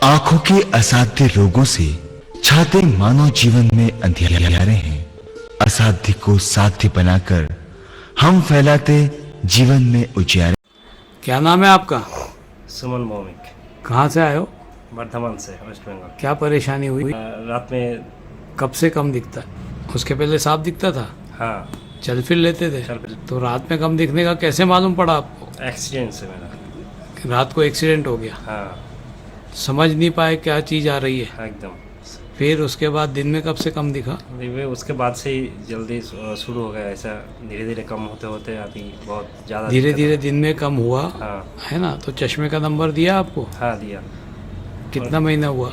आंखों के असाध्य रोगों से छाते मानव जीवन में अंधियारे हैं। असाध्य को साध्य बनाकर हम फैलाते जीवन में उजियारे। क्या नाम है आपका? सुमन भौमिक। कहाँ से आए हो? वर्धमान से, वेस्ट बंगाल। क्या परेशानी हुई? रात में कब से कम दिखता है? उसके पहले साफ दिखता था? हाँ, चल फिर लेते थे? तो रात में कम दिखने का कैसे मालूम पड़ा आपको? एक्सीडेंट से मेरा। रात को एक्सीडेंट हो गया? हाँ, समझ नहीं पाए क्या चीज़ आ रही है? हाँ एकदम। फिर उसके बाद दिन में कब से कम दिखा? वे उसके बाद से ही जल्दी शुरू हो गया, ऐसा धीरे धीरे कम होते होते अभी बहुत ज़्यादा धीरे धीरे दिन में कम हुआ हाँ है ना? तो चश्मे का नंबर दिया आपको? हाँ दिया। कितना महीना हुआ?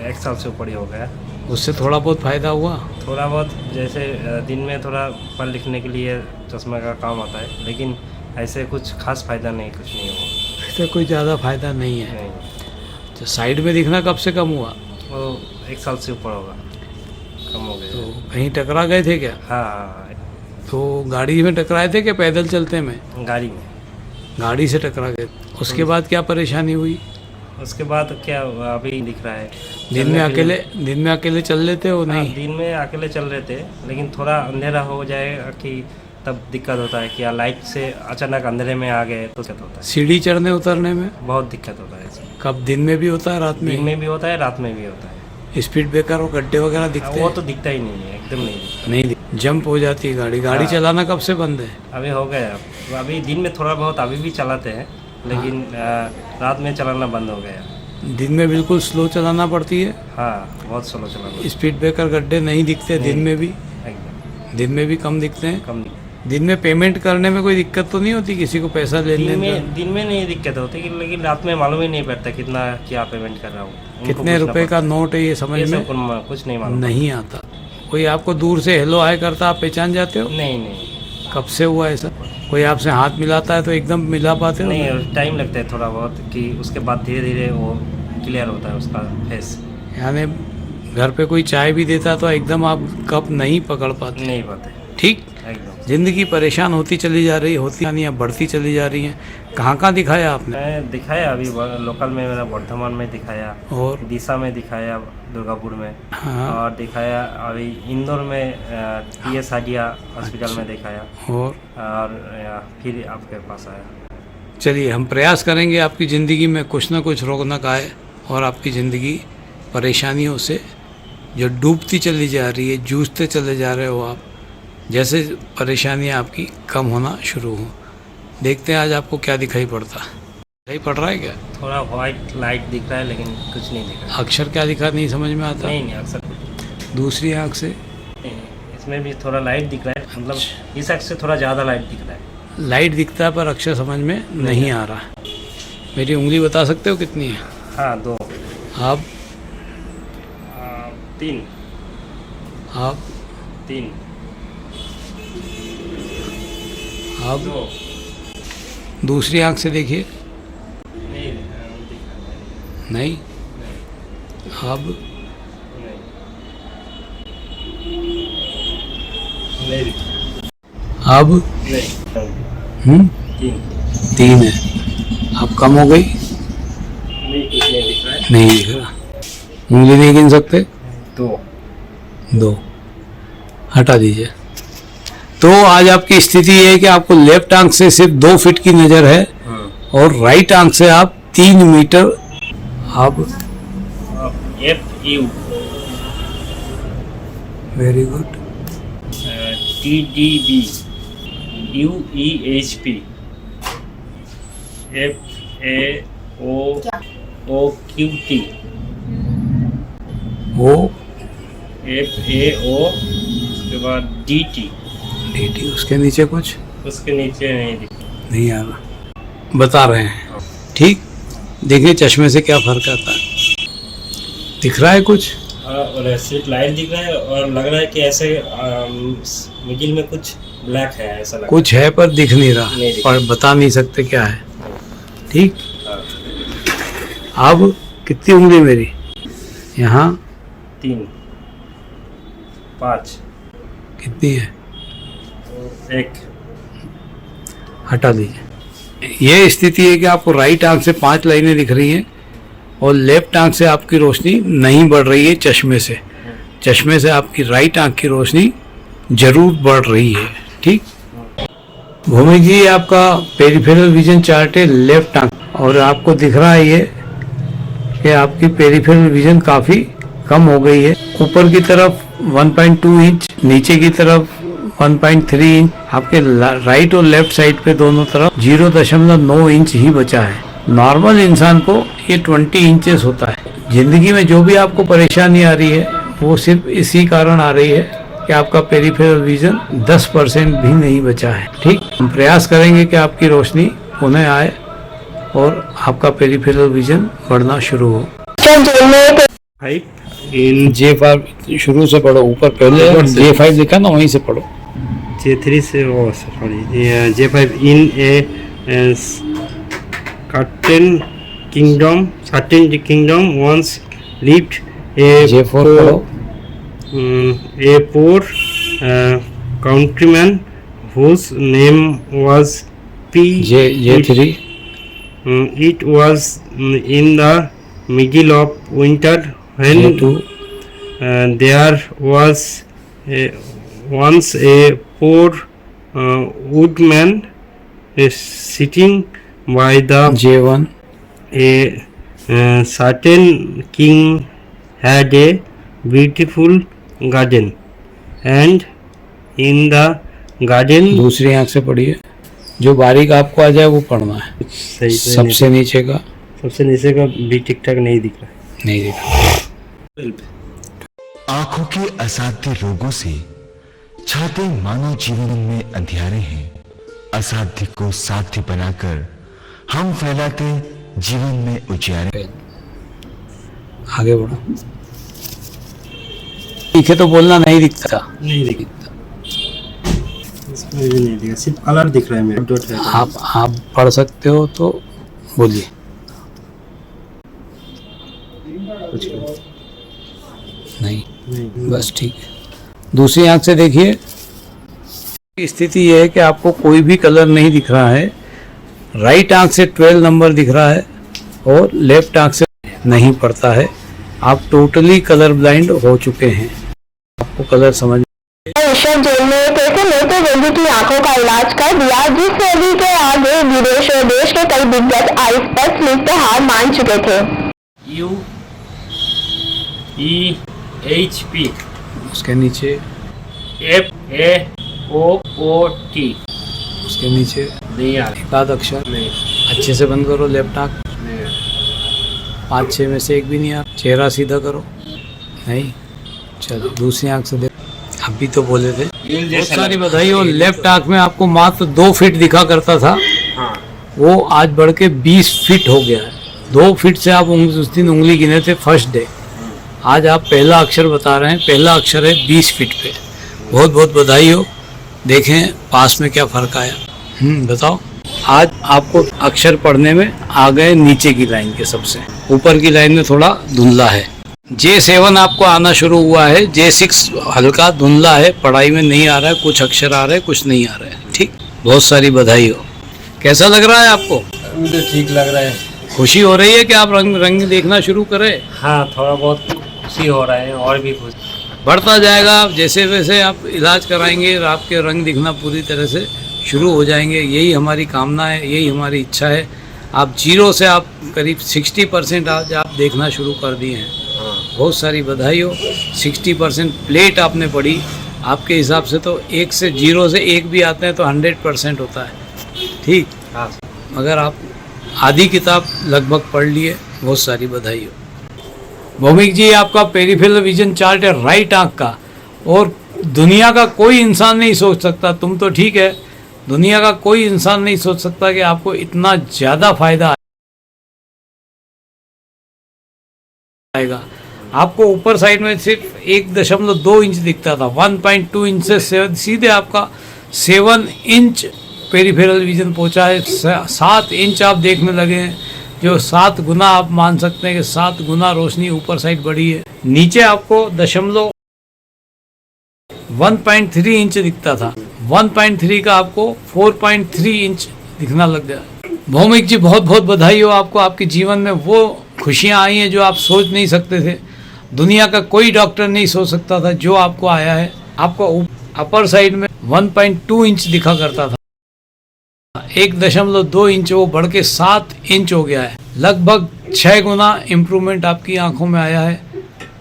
1 साल से ऊपर ही हो गया। उससे थोड़ा बहुत फायदा हुआ? थोड़ा बहुत, जैसे दिन में थोड़ा पढ़ लिखने के लिए चश्मा का काम आता है, लेकिन ऐसे कुछ खास फायदा नहीं, कुछ नहीं हुआ। इससे कोई ज़्यादा फायदा नहीं है। नहीं, तो साइड में दिखना कब से कम हुआ? वो 1 साल से ऊपर होगा, कम हो गया। तो कहीं टकरा गए थे क्या? हाँ हाँ, तो गाड़ी में टकराए थे कि पैदल चलते में? गाड़ी में। गाड़ी से टकरा गए। उसके बाद क्या परेशानी हुई? उसके बाद क्या अभी दिख रहा है। दिन में अकेले चल लेते हो? हाँ, नहीं? दिन में अकेले चल रहे थे, लेकिन थोड़ा अंधेरा हो जाएगा कि तब दिक्कत होता है कि या लाइट से अचानक अंधेरे में आ गए तो दिक्कत होता सीढ़ी चढ़ने उतरने में है, बहुत दिक्कत होता है। कब? दिन में भी होता है, रात दिन में? में भी होता है, रात में भी होता है। स्पीड ब्रेकर और गड्ढे वगैरह दिखते वो हैं? तो दिखता ही नहीं है, एकदम नहीं दिखता। नहीं, जंप हो जाती है गाड़ी हाँ। चलाना कब से बंद है? अभी हो गया, अभी दिन में थोड़ा बहुत अभी भी चलाते हैं, लेकिन रात में चलाना बंद हो गया। दिन में बिल्कुल स्लो चलाना पड़ती है? हाँ, बहुत स्लो चलाना। स्पीड ब्रेकर गड्ढे नहीं दिखते दिन में भी? एकदम दिन में भी कम दिखते हैं? कम। दिन में पेमेंट करने में कोई दिक्कत तो नहीं होती किसी को पैसा लेने में? दिन में नहीं दिक्कत होती, लेकिन रात में मालूम ही नहीं पड़ता कितना क्या पेमेंट कर रहा हूँ। कितने रुपए का नोट है ये समझ में कुछ नहीं मालूम। नहीं आता। कोई आपको दूर से हेलो हाय करता, आप पहचान जाते हो? नहीं नहीं, कब से हुआ ऐसा? कोई आपसे हाथ मिलाता है तो एकदम मिला पाते हो? नहीं, टाइम लगता है थोड़ा बहुत, कि उसके बाद धीरे धीरे वो क्लियर होता है उसका फेस। यानी घर पे कोई चाय भी देता तो एकदम आप कप नहीं पकड़ पाते? नहीं पाते। ठीक। एकदम जिंदगी परेशान होती चली जा रही, होती या बढ़ती चली जा रही है। कहाँ दिखाया आपने? मैं दिखाया अभी लोकल में, मेरा वर्धमान में दिखाया, और दिशा में दिखाया, दुर्गापुर में। हाँ। और दिखाया अभी इंदौर में TS हाडिया हॉस्पिटल में दिखाया। और फिर आपके पास आया। चलिए, हम प्रयास करेंगे आपकी ज़िंदगी में कुछ ना कुछ रौनक आए और आपकी ज़िंदगी परेशानियों से जो डूबती चली जा रही है, जूझते चले जा रहे हो आप, जैसे परेशानियां आपकी कम होना शुरू हो। देखते हैं आज आपको क्या दिखाई पड़ता है। दिखाई पड़ रहा है क्या? थोड़ा व्हाइट लाइट दिख रहा है, लेकिन कुछ नहीं दिख रहा। अक्षर क्या दिखा नहीं समझ में आता? नहीं, अक्सर दूसरी आँख से? नहीं, इसमें भी थोड़ा लाइट दिख रहा है, मतलब इस आँख से थोड़ा ज़्यादा लाइट दिख रहा है। लाइट दिखता है पर अक्षर समझ में नहीं आ रहा। मेरी उंगली बता सकते हो कितनी है? हाँ, 2। आप? 3। आप? 3। आप? 2। दूसरी आँख से देखिए। नहीं, नहीं। अब? नहीं। अब? नहीं। 3 है। अब कम हो गई? नहीं, कुछ नहीं दिख रहा है। नहीं दिख रहा। उंगली नहीं गिन सकते? 2। हटा दीजिए। तो आज आपकी स्थिति ये है कि आपको लेफ्ट आंख से सिर्फ 2 फीट की नज़र है और राइट आंख से आप 3 मीटर। अब? FU। Very good. TDB। UEHP। FAOQT। वो FAO, उसके बाद DT। उसके नीचे कुछ उसके नीचे नहीं नहीं आ रहा। बता रहे हैं, ठीक। देखिए चश्मे से क्या फर्क आता है। दिख रहा है कुछ? और ऐसे लाइट दिख रहा है, और लग रहा है कि ऐसे मिडिल में कुछ ब्लैक है, ऐसा लग कुछ है पर दिख नहीं रहा, नहीं दिख पर बता नहीं सकते क्या है। ठीक। अब कितनी उंगली मेरी? यहाँ 3, 5। कितनी है? 1। हटा दीजिए। ये स्थिति है कि आपको राइट आंख से 5 लाइनें दिख रही हैं और लेफ्ट आंख से आपकी रोशनी नहीं बढ़ रही है चश्मे से। चश्मे से आपकी राइट आंख की रोशनी जरूर बढ़ रही है। ठीक, भौमिक जी आपका पेरिफेरल विजन चार्ट है लेफ्ट आंख, और आपको दिख रहा है ये कि आपकी पेरिफेरल विजन काफ़ी कम हो गई है। ऊपर की तरफ 1.2 इंच, नीचे की तरफ 1.3 इंच, आपके राइट और लेफ्ट साइड पे दोनों तरफ 0.9 इंच ही बचा है। नॉर्मल इंसान को ये 20 इंचेस होता है। जिंदगी में जो भी आपको परेशानी आ रही है वो सिर्फ इसी कारण आ रही है कि आपका पेरिफेरल विजन 10% भी नहीं बचा है। ठीक, हम प्रयास करेंगे कि आपकी रोशनी पुनः आए और आपका पेरिफेरल विजन बढ़ना शुरू हो। 5 in J5 शुरू से पढ़ो, ऊपर पहले J5 लिखा ना, वहीं से पढ़ो। J3 से, oh sorry, J5 in a certain kingdom once lived a J4 पढ़ो। a poor countryman whose name was P. J3 It was in the middle of winter when J2 there was once a poor woodman sitting by the J1 a certain king had a beautiful garden, and in the garden दूसरी आंख से पढ़िए, जो बारीक आपको आ जाए वो पढ़ना है। सही से सबसे नीचे का सबसे नीचे का भी ठीक ठाक नहीं दिख रहा है। नहीं देखा। आंखों के असाध्य रोगों से छाते मानव जीवन में अंधियारे हैं। असाध्य को साध्य बनाकर हम फैलाते जीवन में उजियारे। आगे बढ़ो। दिखे तो बोलना, नहीं दिखता। नहीं दिखता, इसमें भी नहीं दिखा, सिर्फ कलर दिख रहा है मेरा, डॉट है। आप पढ़ सकते हो तो बोलिए। कुछ नहीं, नहीं। बस ठीक है। दूसरी आंख से देखिए। स्थिति यह है कि आपको कोई भी कलर नहीं दिख रहा है। राइट आंख से 12 नंबर दिख रहा है और लेफ्ट आंख से नहीं पड़ता है। आप टोटली कलर ब्लाइंड हो चुके हैं। आपको कलर समझ ऋषभ जेल में कैसे मोटे रोगी की आंखों का इलाज कर दिया, जिससे अभी के आगे विदेश और देश के कई दिग्गज आई स्पेशलिस्ट पे हार मान चुके थे। UEHP उसके नीचे FAOOT उसके नीचे एक आध अक्षर नहीं अच्छे से बंद करो। लेफ्ट आंख नहीं 5-6 में से एक भी नहीं आ। चेहरा सीधा करो। नहीं, चलो दूसरी आंख से देख। अभी तो बोले थे। बहुत सारी बधाई हो। लेफ्ट आंख में आपको मात्र 2 फीट दिखा करता था, हाँ वो आज बढ़ के 20 फीट हो गया है। 2 फीट से आप उस दिन उंगली गिने थे फर्स्ट डे। आज आप पहला अक्षर बता रहे हैं। पहला अक्षर है 20 फीट पे। बहुत बहुत बधाई हो। देखें पास में क्या फर्क आया। बताओ। आज आपको अक्षर पढ़ने में आ गए नीचे की लाइन के, सबसे ऊपर की लाइन में थोड़ा धुंधला है। J7 आपको आना शुरू हुआ है। J6 हल्का धुंधला है, पढ़ाई में नहीं आ रहा है। कुछ अक्षर आ रहे हैं, कुछ नहीं आ रहे हैं। ठीक, बहुत सारी बधाई हो। कैसा लग रहा है आपको? मुझे ठीक लग रहा है। खुशी हो रही है कि आप रंग देखना शुरू करें? हाँ, थोड़ा बहुत खुशी हो रहा है, और भी खुशी बढ़ता जाएगा। जैसे वैसे आप इलाज कराएंगे, आपके रंग दिखना पूरी तरह से शुरू हो जाएंगे। यही हमारी कामना है, यही हमारी इच्छा है। आप 0 से आप करीब 60% आज आप देखना शुरू कर दिए हैं। बहुत सारी बधाई हो। 60% प्लेट आपने पढ़ी। आपके हिसाब से तो 1 से 0 से 1 भी आते हैं तो 100% होता है। ठीक, हाँ। मगर आप आधी किताब लगभग पढ़ लिए। बहुत सारी बधाई हो। भौमिक जी आपका पेरिफेरल विजन चार्ट है राइट आंख का, और दुनिया का कोई इंसान नहीं सोच सकता, तुम तो ठीक है, दुनिया का कोई इंसान नहीं सोच सकता कि आपको इतना ज़्यादा फायदा आएगा। आपको ऊपर साइड में सिर्फ 1.2 इंच दिखता था। 1.2 इंच से सीधे आपका 7 इंच पेरिफेरल विजन पहुंचा है। 7 इंच आप देखने लगे हैं, जो 7 गुना आप मान सकते हैं कि 7 गुना रोशनी ऊपर साइड बढ़ी है। नीचे आपको 1.3 इंच दिखता था। 1.3 का आपको 4.3 इंच दिखना लग गया। भौमिक जी बहुत बहुत बधाई हो आपको। आपके जीवन में वो खुशियाँ आई हैं जो आप सोच नहीं सकते थे। दुनिया का कोई डॉक्टर नहीं सोच सकता था जो आपको आया है। आपको अपर साइड में 1.2 इंच दिखा करता था, 1.2 इंच वो बढ़ के 7 इंच हो गया है। लगभग 6 गुना इम्प्रूवमेंट आपकी आंखों में आया है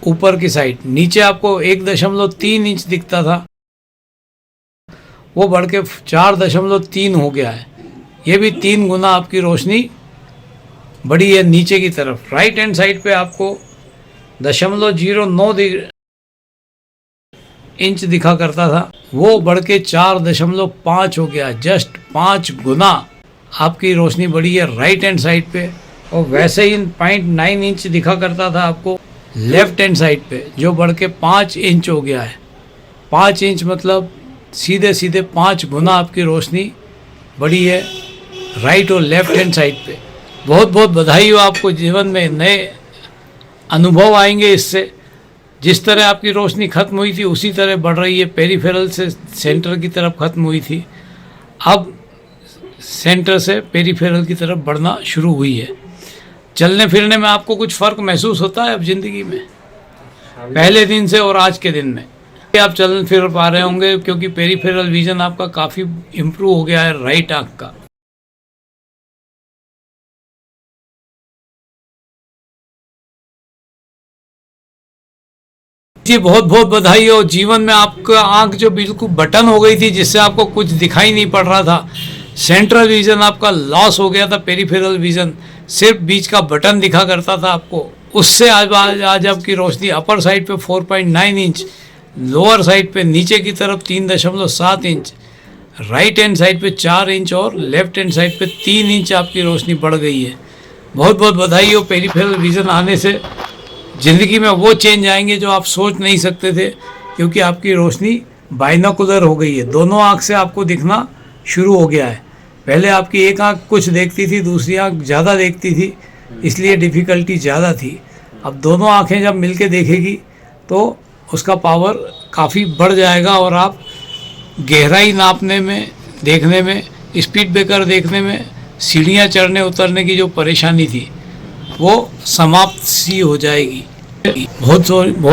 ऊपर की साइड। नीचे आपको 1.3 इंच दिखता था, वो बढ़ के 4.3 हो गया है। ये भी 3 गुना आपकी रोशनी बढ़ी है नीचे की तरफ। राइट हैंड साइड पे आपको 0.09 इंच दिखा करता था, वो बढ़ के 4.5 हो गया। जस्ट 5 गुना आपकी रोशनी बढ़ी है राइट हैंड साइड पे। और वैसे ही 0.9 इंच दिखा करता था आपको लेफ्ट हैंड साइड पे, जो बढ़ के 5 इंच हो गया है। 5 इंच मतलब सीधे सीधे 5 गुना आपकी रोशनी बढ़ी है राइट और लेफ्ट हैंड साइड पे। बहुत बहुत बधाई हो आपको। जीवन में नए अनुभव आएंगे इससे। जिस तरह आपकी रोशनी खत्म हुई थी उसी तरह बढ़ रही है। पेरिफेरल से सेंटर की तरफ खत्म हुई थी, अब सेंटर से पेरिफेरल की तरफ बढ़ना शुरू हुई है। चलने फिरने में आपको कुछ फ़र्क महसूस होता है अब ज़िंदगी में, पहले दिन से और आज के दिन में? आप चल फिर पा रहे होंगे क्योंकि पेरिफेरल विजन आपका काफ़ी इम्प्रूव हो गया है राइट आँख का। जी बहुत बहुत बधाई हो। जीवन में आपका आंख जो बिल्कुल बटन हो गई थी, जिससे आपको कुछ दिखाई नहीं पड़ रहा था, सेंट्रल विजन आपका लॉस हो गया था। पेरिफेरल विजन सिर्फ बीच का बटन दिखा करता था आपको, उससे आज आपकी रोशनी अपर साइड पे 4.9 इंच, लोअर साइड पे नीचे की तरफ 3.7 इंच, राइट हैंड साइड पे 4 इंच और लेफ्ट हैंड साइड पे 3 इंच आपकी रोशनी बढ़ गई है। बहुत बहुत बधाई हो। पेरिफेरल विजन आने से ज़िंदगी में वो चेंज आएंगे जो आप सोच नहीं सकते थे, क्योंकि आपकी रोशनी बाइनोकुलर हो गई है। दोनों आँख से आपको दिखना शुरू हो गया है। पहले आपकी एक आँख कुछ देखती थी, दूसरी आँख ज़्यादा देखती थी, इसलिए डिफ़िकल्टी ज़्यादा थी। अब दोनों आँखें जब मिलके देखेगी तो उसका पावर काफ़ी बढ़ जाएगा और आप गहराई नापने में, देखने में, स्पीड ब्रेकर देखने में, सीढ़ियाँ चढ़ने उतरने की जो परेशानी थी वो समाप्त सी हो जाएगी। बहुत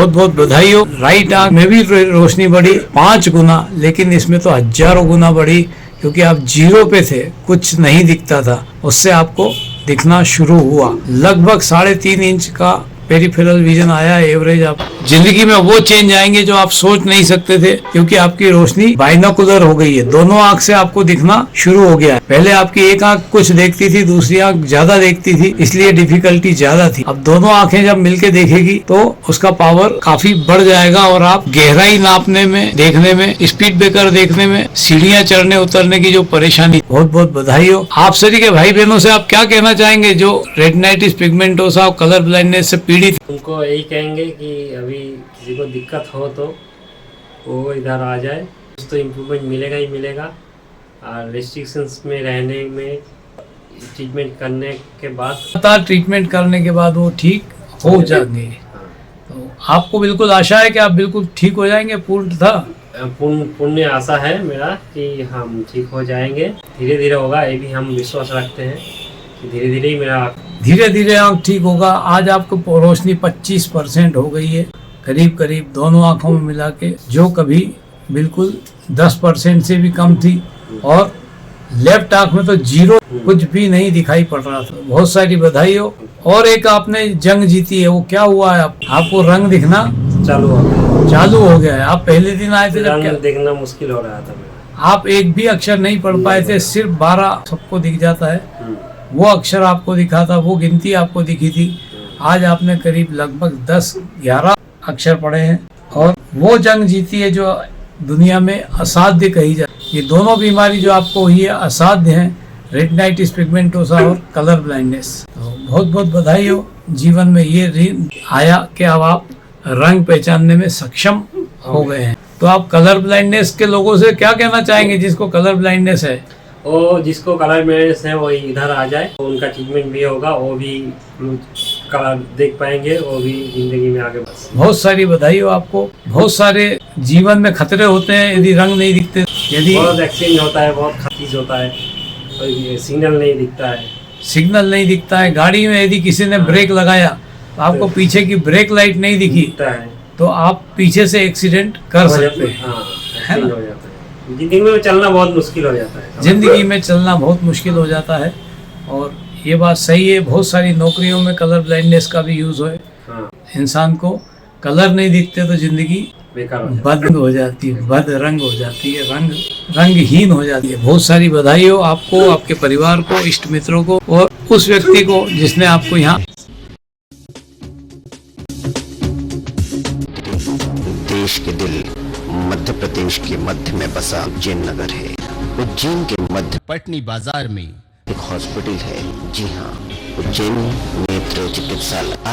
बहुत बधाई हो। राइट आँख में भी रोशनी बढ़ी 5 गुना, लेकिन इसमें तो हजारों गुना बढ़ी, क्योंकि आप 0 पे थे, कुछ नहीं दिखता था, उससे आपको दिखना शुरू हुआ। लगभग 3.5 इंच का पेरिफेरल विजन आया है एवरेज। आप जिंदगी में वो चेंज आएंगे जो आप सोच नहीं सकते थे, क्योंकि आपकी रोशनी बाइनोकुलर हो गई है। दोनों आँख से आपको दिखना शुरू हो गया है। पहले आपकी एक आँख कुछ देखती थी, दूसरी आँख ज़्यादा देखती थी, इसलिए डिफिकल्टी ज़्यादा थी। अब दोनों आँखें जब मिलके देखेगी तो उसका पावर काफी बढ़ जाएगा और आप गहराई नापने में, देखने में, स्पीड ब्रेकर देखने में, सीढ़ियाँ चढ़ने उतरने की जो परेशानी। बहुत बहुत बधाई हो। आप सभी के भाई बहनों से आप क्या कहना चाहेंगे जो रेटिनाइटिस पिगमेंटोसा और कलर ब्लाइंडनेस से पीड़ित? उनको यही कहेंगे कि अभी किसी को दिक्कत हो तो वो इधर आ जाए, कुछ तो इम्प्रूवमेंट मिलेगा ही मिलेगा। और रेस्ट्रिक्शंस में रहने में, ट्रीटमेंट करने के बाद, ट्रीटमेंट करने के बाद वो ठीक हो जाएंगे। तो आपको बिल्कुल आशा है कि आप बिल्कुल ठीक हो जाएंगे? पूर्ण आशा है मेरा कि हम ठीक हो जाएंगे। धीरे धीरे होगा, ये भी हम विश्वास रखते हैं कि धीरे धीरे ही धीरे धीरे आँख ठीक होगा। आज आपको रोशनी 25% हो गई है करीब करीब, दोनों आँखों में मिला के, जो कभी बिल्कुल 10% से भी कम थी। और लेफ्ट आँख में तो 0 कुछ भी नहीं दिखाई पड़ रहा था। बहुत सारी बधाई हो। और एक आपने जंग जीती है, वो क्या हुआ है? आपको रंग दिखना चालू हो गया है। आप पहले दिन आए थे जब देखना मुश्किल हो रहा था, आप एक भी अक्षर नहीं पढ़ पाए थे, सिर्फ 12 सबको दिख जाता है, वो अक्षर आपको दिखा था, वो गिनती आपको दिखी थी। आज आपने करीब लगभग 10-11 अक्षर पढ़े हैं और वो जंग जीती है जो दुनिया में असाध्य कही जाए। ये दोनों बीमारी जो आपको हुई है असाध्य है, रेटिनाइटिस पिगमेंटोसा और कलर ब्लाइंडनेस। तो बहुत बहुत बधाई हो। जीवन में ये आया कि अब आप रंग पहचानने में सक्षम हो गए हैं। तो आप कलर ब्लाइंडनेस के लोगों से क्या कहना चाहेंगे जिसको कलर ब्लाइंडनेस है? वो जिसको कलर ब्लाइंडनेस है वो इधर आ जाए, तो उनका ट्रीटमेंट भी होगा, वो भी कलर देख पाएंगे, वो भी जिंदगी में आगे बढ़। बहुत सारी बधाई हो आपको। बहुत सारे जीवन में खतरे होते हैं यदि रंग नहीं दिखते, यदि बहुत एक्सीडेंट होता है, बहुत चीज होता है, सिग्नल नहीं दिखता है, सिग्नल नहीं दिखता है। गाड़ी में यदि किसी ने ब्रेक लगाया तो आपको पीछे की ब्रेक लाइट नहीं दिखी दिखता है तो आप पीछे से एक्सीडेंट कर हो सकते जाते हैं। हैं। हाँ, है ना? एक्सीडेंट हो जाता है। जिंदगी में चलना बहुत मुश्किल हो जाता है। जिंदगी में चलना बहुत मुश्किल हो जाता है और ये बात सही है। बहुत सारी नौकरियों में कलर ब्लाइंडनेस का भी यूज है। हाँ, इंसान को कलर नहीं दिखते तो जिंदगी बेकार हो जाता बद हो जाती है, बद रंग हो जाती है, रंगहीन हो जाती है। बहुत सारी बधाई हो आपको, आपके परिवार को, इष्ट मित्रों को और उस व्यक्ति को जिसने आपको यहाँ। देश के दिल मध्य प्रदेश के मध्य में बसा उज्जैन नगर है। उज्जैन के मध्य पटनी बाजार में एक हॉस्पिटल है। जी हाँ, उज्जैन नेत्र चिकित्सालय।